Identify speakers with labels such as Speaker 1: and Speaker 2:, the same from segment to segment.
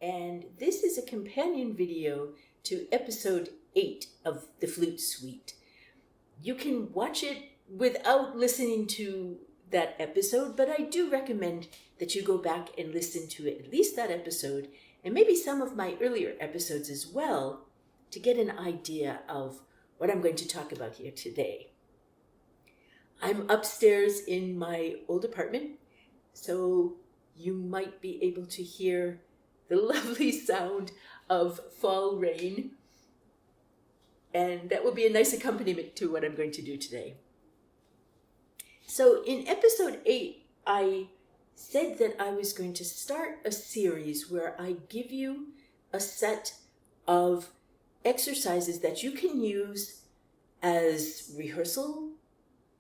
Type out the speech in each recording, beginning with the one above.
Speaker 1: and this is a companion video to episode 8 of the Flute Suite. You can watch it without listening to that episode, but I do recommend that you go back and listen to at least that episode, and maybe some of my earlier episodes as well, to get an idea of what I'm going to talk about here today. I'm upstairs in my old apartment, so you might be able to hear the lovely sound of fall rain, and that will be a nice accompaniment to what I'm going to do today. So in episode 8, I said that I was going to start a series where I give you a set of exercises that you can use as rehearsal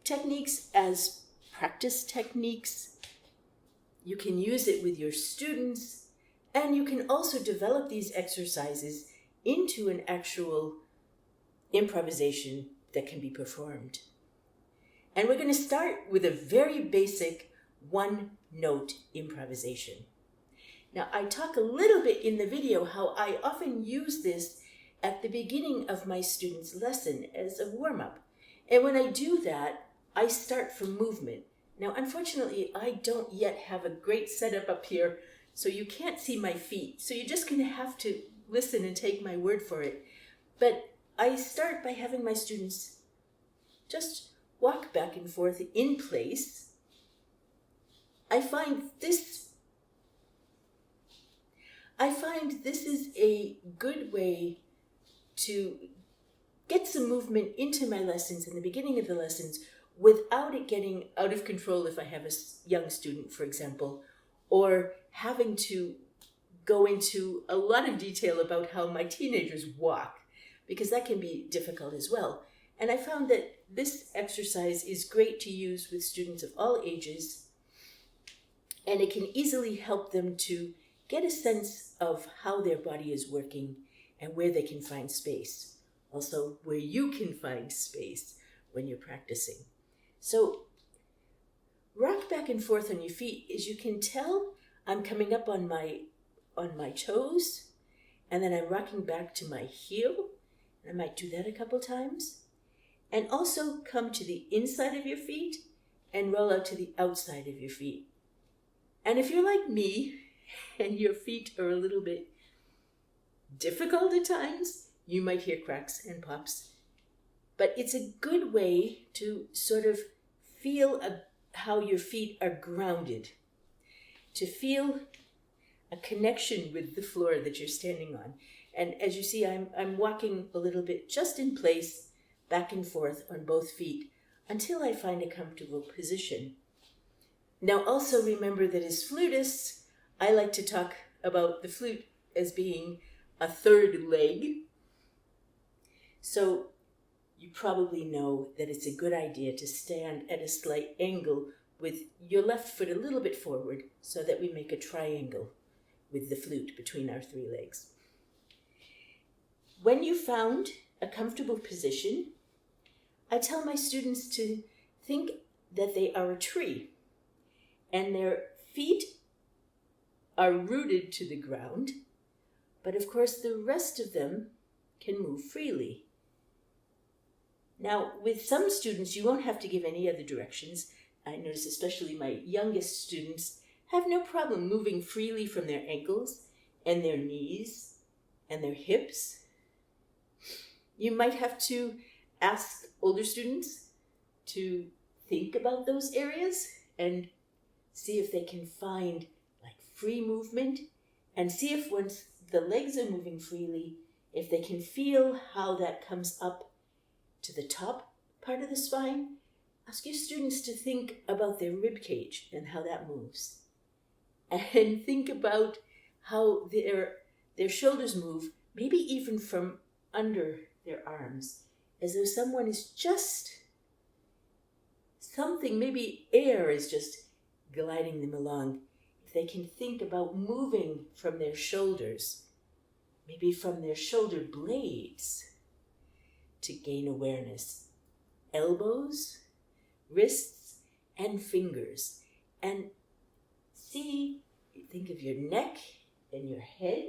Speaker 1: techniques, as practice techniques. You can use it with your students, and you can also develop these exercises into an actual improvisation that can be performed. And we're going to start with a very basic one-note improvisation. Now, I talk a little bit in the video how I often use this at the beginning of my students' lesson as a warm-up. And when I do that, I start from movement. Now, unfortunately, I don't yet have a great setup up here, so you can't see my feet. So you're just going to have to listen and take my word for it. But I start by having my students just walk back and forth in place. I find this is a good way to get some movement into my lessons in the beginning of the lessons without it getting out of control if I have a young student, for example, or having to go into a lot of detail about how my teenagers walk, because that can be difficult as well. And I found that this exercise is great to use with students of all ages, and it can easily help them to get a sense of how their body is working and where they can find space. Also, where you can find space when you're practicing. So, rock back and forth on your feet. As you can tell, I'm coming up on my toes, and then I'm rocking back to my heel. I might do that a couple times. And also come to the inside of your feet and roll out to the outside of your feet. And if you're like me and your feet are a little bit difficult at times, you might hear cracks and pops. But it's a good way to sort of feel how your feet are grounded, to feel a connection with the floor that you're standing on. And as you see, I'm walking a little bit just in place, back and forth on both feet, until I find a comfortable position. Now also remember that as flutists, I like to talk about the flute as being a third leg. So you probably know that it's a good idea to stand at a slight angle with your left foot a little bit forward so that we make a triangle with the flute between our 3 legs. When you found a comfortable position, I tell my students to think that they are a tree and their feet are rooted to the ground, but of course the rest of them can move freely. Now, with some students, you won't have to give any other directions. I notice especially my youngest students have no problem moving freely from their ankles and their knees and their hips. You might have to ask older students to think about those areas and see if they can find like free movement, and see if once the legs are moving freely, if they can feel how that comes up to the top part of the spine. Ask your students to think about their rib cage and how that moves. And think about how their shoulders move, maybe even from under their arms, as though someone is just something, maybe air is just gliding them along. If they can think about moving from their shoulders, maybe from their shoulder blades, to gain awareness. Elbows, wrists, and fingers. And think of your neck and your head.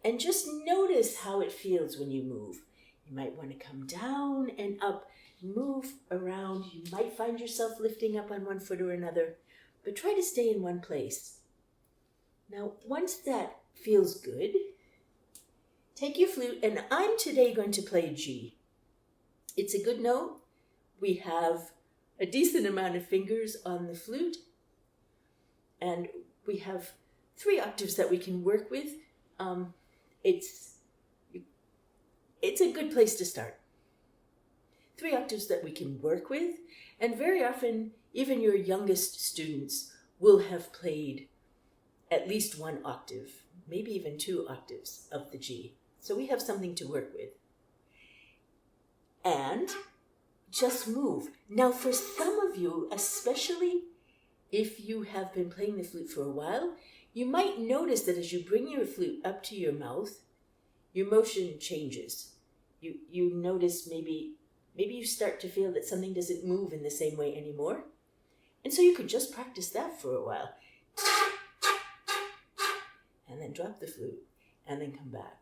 Speaker 1: And just notice how it feels when you move. You might want to come down and up, move around. You might find yourself lifting up on one foot or another, but try to stay in one place. Now, once that feels good, take your flute, and I'm today going to play G. It's a good note. We have a decent amount of fingers on the flute, and we have 3 octaves that we can work with. It's a good place to start. 3 octaves that we can work with, and very often even your youngest students will have played at least 1 octave, maybe even 2 octaves of the G. So we have something to work with. And just move. Now for some of you, especially if you have been playing the flute for a while, you might notice that as you bring your flute up to your mouth, your motion changes. You notice maybe you start to feel that something doesn't move in the same way anymore. And so you could just practice that for a while. And then drop the flute, and then come back.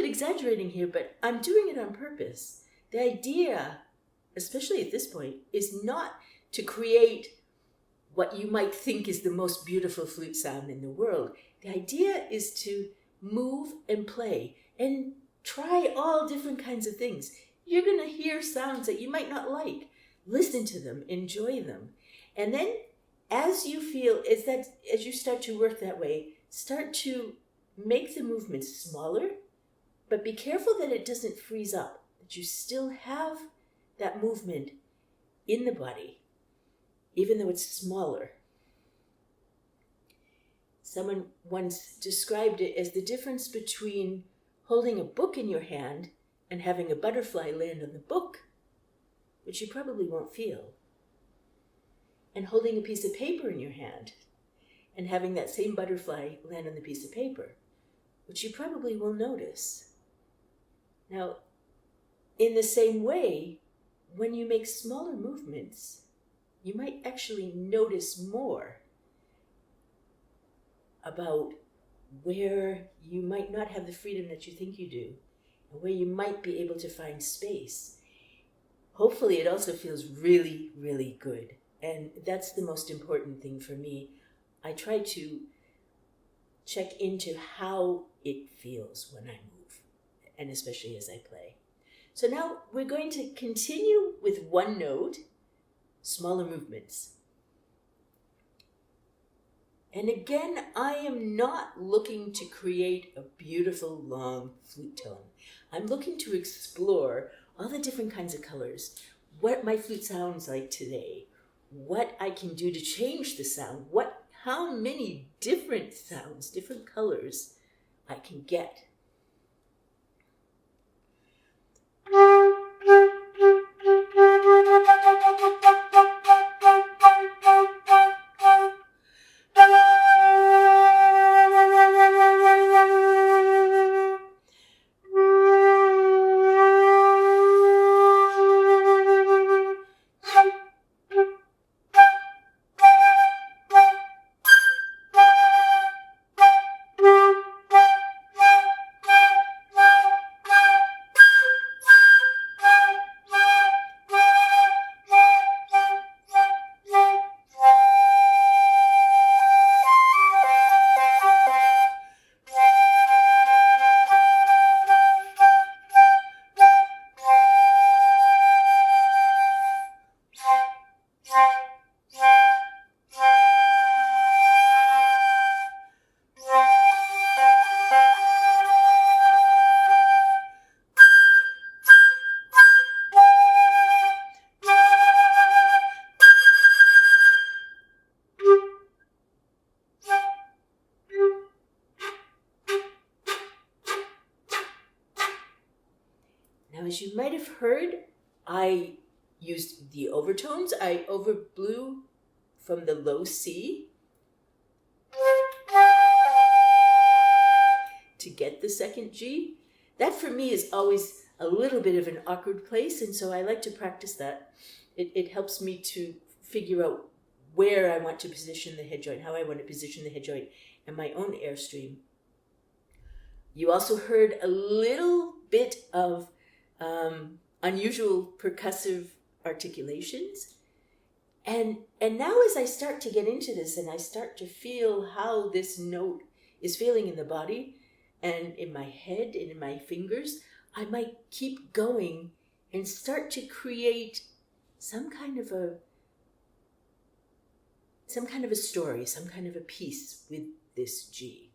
Speaker 1: Exaggerating here, but I'm doing it on purpose. The idea, especially at this point, is not to create what you might think is the most beautiful flute sound in the world. The idea is to move and play and try all different kinds of things. You're going to hear sounds that you might not like. Listen to them, enjoy them. And then as you start to work that way, start to make the movements smaller. But be careful that it doesn't freeze up, that you still have that movement in the body, even though it's smaller. Someone once described it as the difference between holding a book in your hand and having a butterfly land on the book, which you probably won't feel, and holding a piece of paper in your hand and having that same butterfly land on the piece of paper, which you probably will notice. Now, in the same way, when you make smaller movements, you might actually notice more about where you might not have the freedom that you think you do, and where you might be able to find space. Hopefully, it also feels really, really good. And that's the most important thing for me. I try to check into how it feels when I move, and especially as I play. So now we're going to continue with 1 note, smaller movements. And again, I am not looking to create a beautiful long flute tone. I'm looking to explore all the different kinds of colors, what my flute sounds like today, what I can do to change the sound, how many different sounds, different colors I can get. as you might have heard, I used the overtones. I overblew from the low C to get the second G. That for me is always a little bit of an awkward place, and so I like to practice that. It helps me to figure out where I want to position the head joint, how I want to position the head joint and my own airstream. You also heard a little bit of unusual percussive articulations. And now as I start to get into this and I start to feel how this note is feeling in the body and in my head and in my fingers, I might keep going and start to create some kind of a story, some kind of a piece with this G.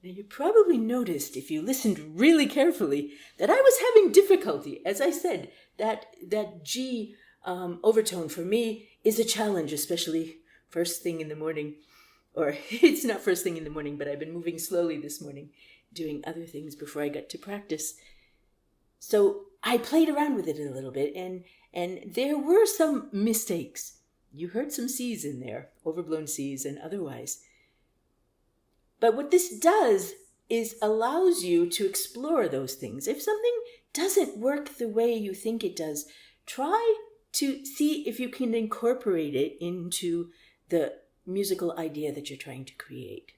Speaker 1: Now you probably noticed, if you listened really carefully, that I was having difficulty. As I said, that G overtone for me is a challenge, especially first thing in the morning. Or it's not first thing in the morning, but I've been moving slowly this morning, doing other things before I got to practice. So I played around with it a little bit, and there were some mistakes. You heard some C's in there, overblown C's and otherwise. But what this does is allows you to explore those things. If something doesn't work the way you think it does, try to see if you can incorporate it into the musical idea that you're trying to create.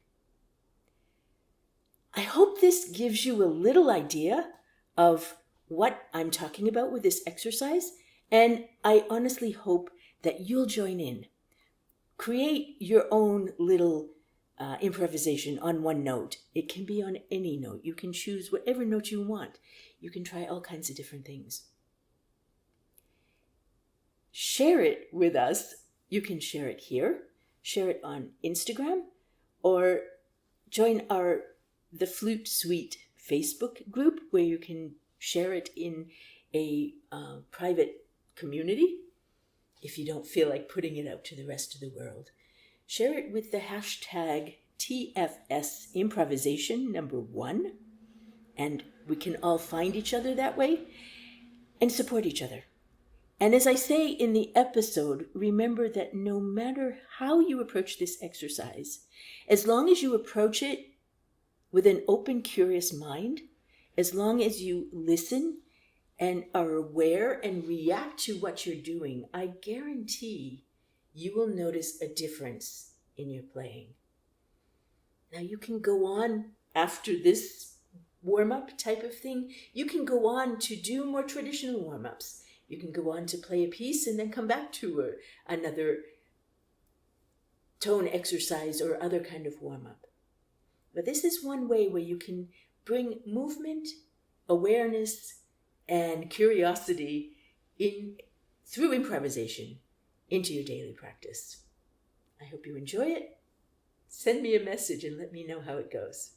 Speaker 1: I hope this gives you a little idea of what I'm talking about with this exercise And I honestly hope that you'll join in. Create your own little improvisation on one note. It can be on any note. You can choose whatever note you want. You can try all kinds of different things. Share it with us. You can share it here, share it on Instagram, or join the Flute Suite Facebook group where you can share it in a private community if you don't feel like putting it out to the rest of the world. Share it with the hashtag TFS improvisation #1, and we can all find each other that way and support each other. And as I say in the episode, remember that no matter how you approach this exercise, as long as you approach it with an open, curious mind, as long as you listen and are aware and react to what you're doing, I guarantee you will notice a difference in your playing. Now you can go on after this warm-up type of thing. You can go on to do more traditional warm-ups. You can go on to play a piece and then come back to another tone exercise or other kind of warm-up. But this is one way where you can bring movement, awareness, and curiosity through improvisation into your daily practice. I hope you enjoy it. Send me a message and let me know how it goes.